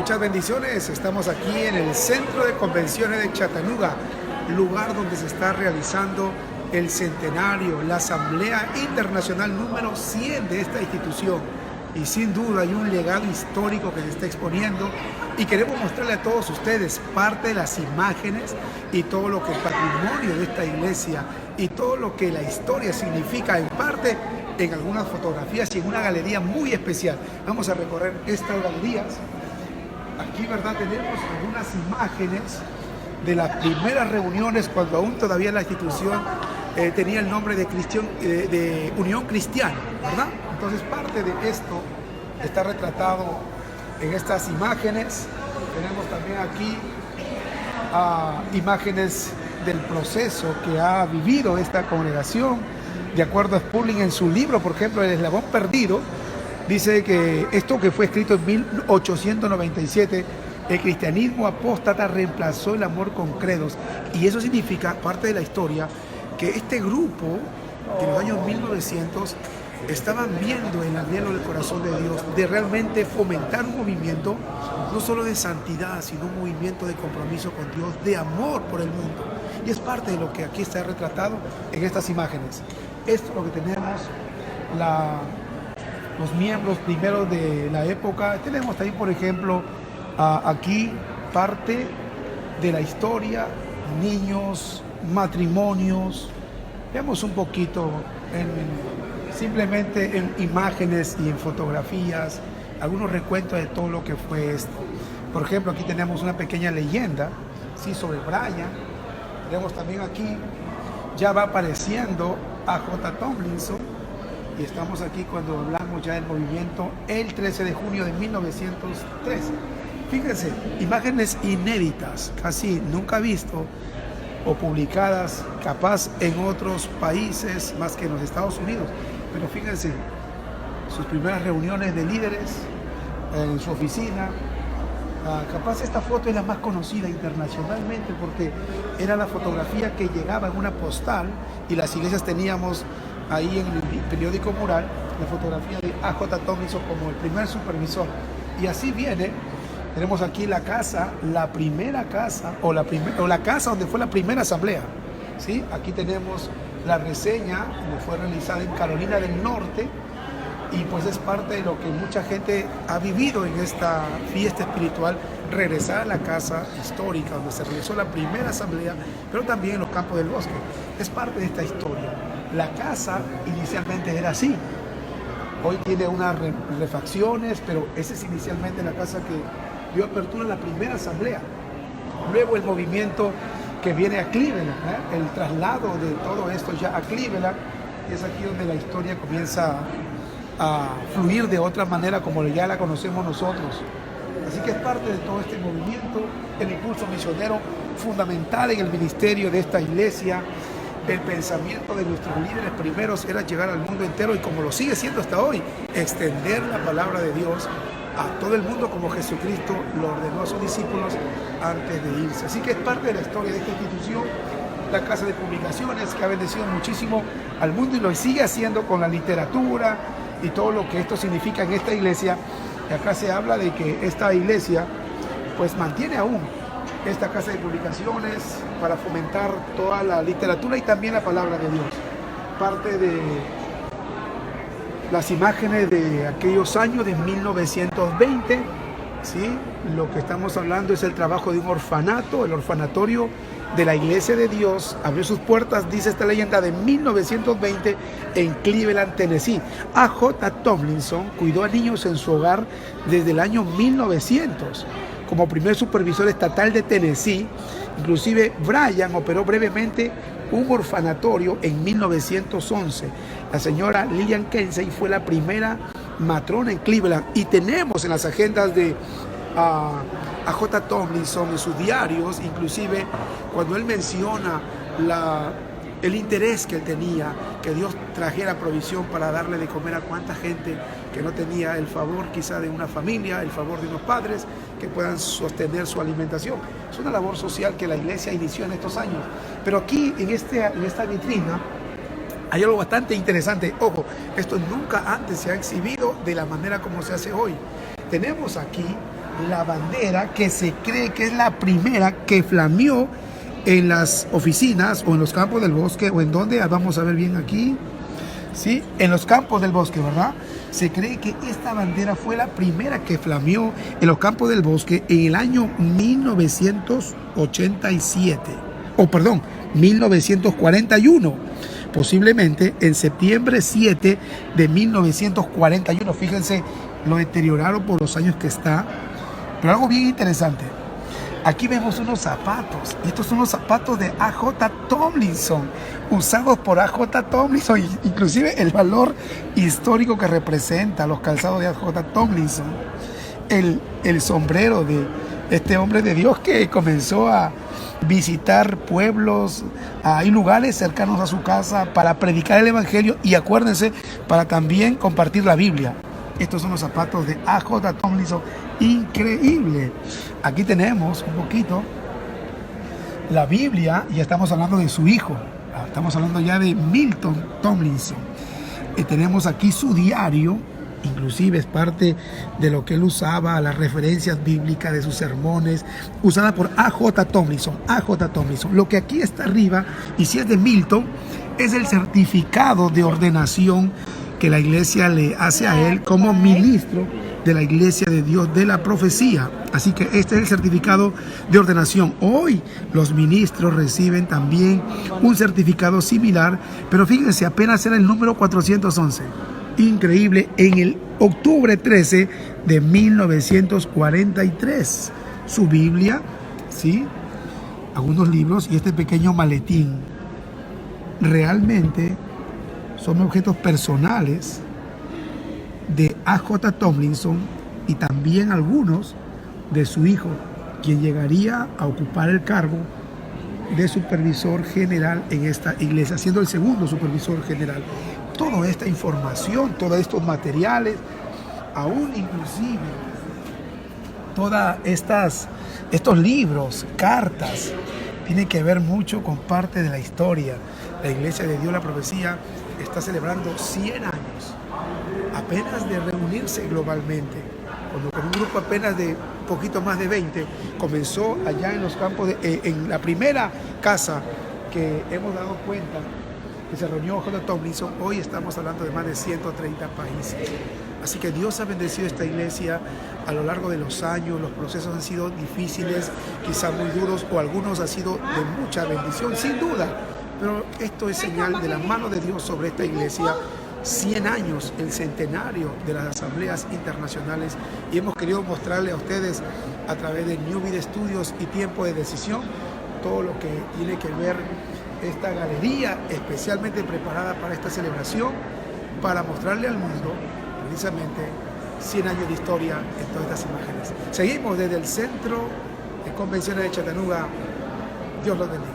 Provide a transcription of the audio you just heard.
Muchas bendiciones. Estamos aquí en el Centro de Convenciones de Chattanooga, lugar donde se está realizando el centenario, la Asamblea Internacional número 100 de esta institución. Y sin duda hay un legado histórico que se está exponiendo y queremos mostrarle a todos ustedes parte de las imágenes y todo lo que el patrimonio de esta iglesia y todo lo que la historia significa en parte en algunas fotografías y en una galería muy especial. Vamos a recorrer estas galerías. Aquí, ¿verdad? Tenemos algunas imágenes de las primeras reuniones cuando aún todavía la institución tenía el nombre de Unión Cristiana, ¿verdad? Entonces parte de esto está retratado en estas imágenes. Tenemos también aquí imágenes del proceso que ha vivido esta congregación. De acuerdo a Spurling en su libro, por ejemplo, El Eslabón Perdido, dice que esto que fue escrito en 1897, el cristianismo apóstata reemplazó el amor con credos. Y eso significa, parte de la historia, que este grupo de los años 1900 estaban viendo el anhelo del corazón de Dios de realmente fomentar un movimiento no solo de santidad, sino un movimiento de compromiso con Dios, de amor por el mundo. Y es parte de lo que aquí está retratado en estas imágenes. Esto es lo que tenemos, los miembros primeros de la época. Tenemos también, por ejemplo, aquí parte de la historia, niños, matrimonios. Veamos un poquito simplemente en imágenes y en fotografías, algunos recuentos de todo lo que fue esto. Por ejemplo, aquí tenemos una pequeña leyenda, ¿sí?, sobre Brian. Tenemos también aquí, ya va apareciendo a J. Tomlinson, y estamos aquí cuando hablamos ya del movimiento el 13 de junio de 1903. Fíjense, imágenes inéditas, casi nunca visto o publicadas capaz en otros países más que en los Estados Unidos. Pero fíjense, sus primeras reuniones de líderes en su oficina. Capaz esta foto es la más conocida internacionalmente porque era la fotografía que llegaba en una postal, y las iglesias teníamos ahí en el periódico mural la fotografía de A.J. Tomlinson como el primer supervisor. Y así viene. Tenemos aquí la casa, la primera casa, o la casa donde fue la primera asamblea, ¿sí? Aquí tenemos la reseña, que fue realizada en Carolina del Norte, y pues es parte de lo que mucha gente ha vivido en esta fiesta espiritual, regresar a la casa histórica donde se realizó la primera asamblea, pero también en los Campos del Bosque. Es parte de esta historia. La casa inicialmente era así. Hoy tiene unas refacciones, pero esa es inicialmente la casa que dio apertura a la primera asamblea. Luego el movimiento que viene a Cleveland, el traslado de todo esto ya a Cleveland, es aquí donde la historia comienza a fluir de otra manera como ya la conocemos nosotros. Así que es parte de todo este movimiento, el impulso misionero fundamental en el ministerio de esta iglesia. El pensamiento de nuestros líderes primeros era llegar al mundo entero, y como lo sigue siendo hasta hoy, extender la palabra de Dios a todo el mundo como Jesucristo lo ordenó a sus discípulos antes de irse. Así que es parte de la historia de esta institución, la casa de publicaciones que ha bendecido muchísimo al mundo y lo sigue haciendo con la literatura y todo lo que esto significa en esta iglesia. Y acá se habla de que esta iglesia pues mantiene aún esta casa de publicaciones para fomentar toda la literatura y también la palabra de Dios. Parte de las imágenes de aquellos años de 1920, ¿sí? Lo que estamos hablando es el trabajo de un orfanato, el orfanatorio de la Iglesia de Dios. Abrió sus puertas, dice esta leyenda, de 1920 en Cleveland, Tennessee. A.J. Tomlinson cuidó a niños en su hogar desde el año 1900. Como primer supervisor estatal de Tennessee, inclusive Brian operó brevemente un orfanatorio en 1911. La señora Lillian Kensey fue la primera matrona en Cleveland, y tenemos en las agendas de A.J. Tomlinson, en sus diarios, inclusive cuando él menciona el interés que él tenía, que Dios trajera provisión para darle de comer a cuánta gente que no tenía el favor quizá de una familia, el favor de unos padres que puedan sostener su alimentación. Es una labor social que la iglesia inició en estos años. Pero aquí en esta vitrina hay algo bastante interesante. Ojo, esto nunca antes se ha exhibido de la manera como se hace hoy. Tenemos aquí la bandera que se cree que es la primera que flameó en las oficinas o en los campos del bosque, o en donde, vamos a ver bien aquí, ¿sí? En los campos del bosque, ¿verdad? Se cree que esta bandera fue la primera que flameó en los campos del bosque en el año 1987, o perdón, 1941, posiblemente en septiembre 7 de 1941. Fíjense lo deteriorado por los años que está. Pero algo bien interesante, aquí vemos unos zapatos, y estos son los zapatos de A.J. Tomlinson, usados por A.J. Tomlinson, inclusive el valor histórico que representa los calzados de A.J. Tomlinson, el sombrero de este hombre de Dios que comenzó a visitar pueblos y lugares cercanos a su casa para predicar el evangelio, y acuérdense, para también compartir la Biblia. Estos son los zapatos de A.J. Tomlinson, increíble. Aquí tenemos un poquito la Biblia, y estamos hablando de su hijo, estamos hablando ya de Milton Tomlinson. Tenemos aquí su diario, inclusive es parte de lo que él usaba, las referencias bíblicas de sus sermones, usada por A.J. Tomlinson. A.J. Tomlinson. Lo que aquí está arriba, y si es de Milton, es el certificado de ordenación que la iglesia le hace a él como ministro de la Iglesia de Dios de la Profecía. Así que este es el certificado de ordenación. Hoy los ministros reciben también un certificado similar, pero fíjense, apenas era el número 411. Increíble, en el octubre 13 de 1943. Su Biblia, ¿sí? Algunos libros y este pequeño maletín realmente son objetos personales de A.J. Tomlinson, y también algunos de su hijo, quien llegaría a ocupar el cargo de supervisor general en esta iglesia, siendo el segundo supervisor general. Toda esta información, todos estos materiales, aún inclusive todos estos libros, cartas, tienen que ver mucho con parte de la historia. La Iglesia de Dios, la Profecía, está celebrando 100 años apenas de reunirse globalmente, cuando con un grupo apenas de poquito más de 20 comenzó allá en los campos en la primera casa que hemos dado cuenta que se reunió J. Tomlinson. Hoy estamos hablando de más de 130 países. Así que Dios ha bendecido esta iglesia a lo largo de los años. Los procesos han sido difíciles, quizá muy duros, o algunos han sido de mucha bendición, sin duda. Pero esto es señal de la mano de Dios sobre esta iglesia. 100 años, el centenario de las asambleas internacionales, y hemos querido mostrarle a ustedes a través de New Vida Studios y Tiempo de Decisión todo lo que tiene que ver esta galería especialmente preparada para esta celebración, para mostrarle al mundo precisamente 100 años de historia en todas estas imágenes. Seguimos desde el Centro de Convenciones de Chattanooga. Dios los bendiga.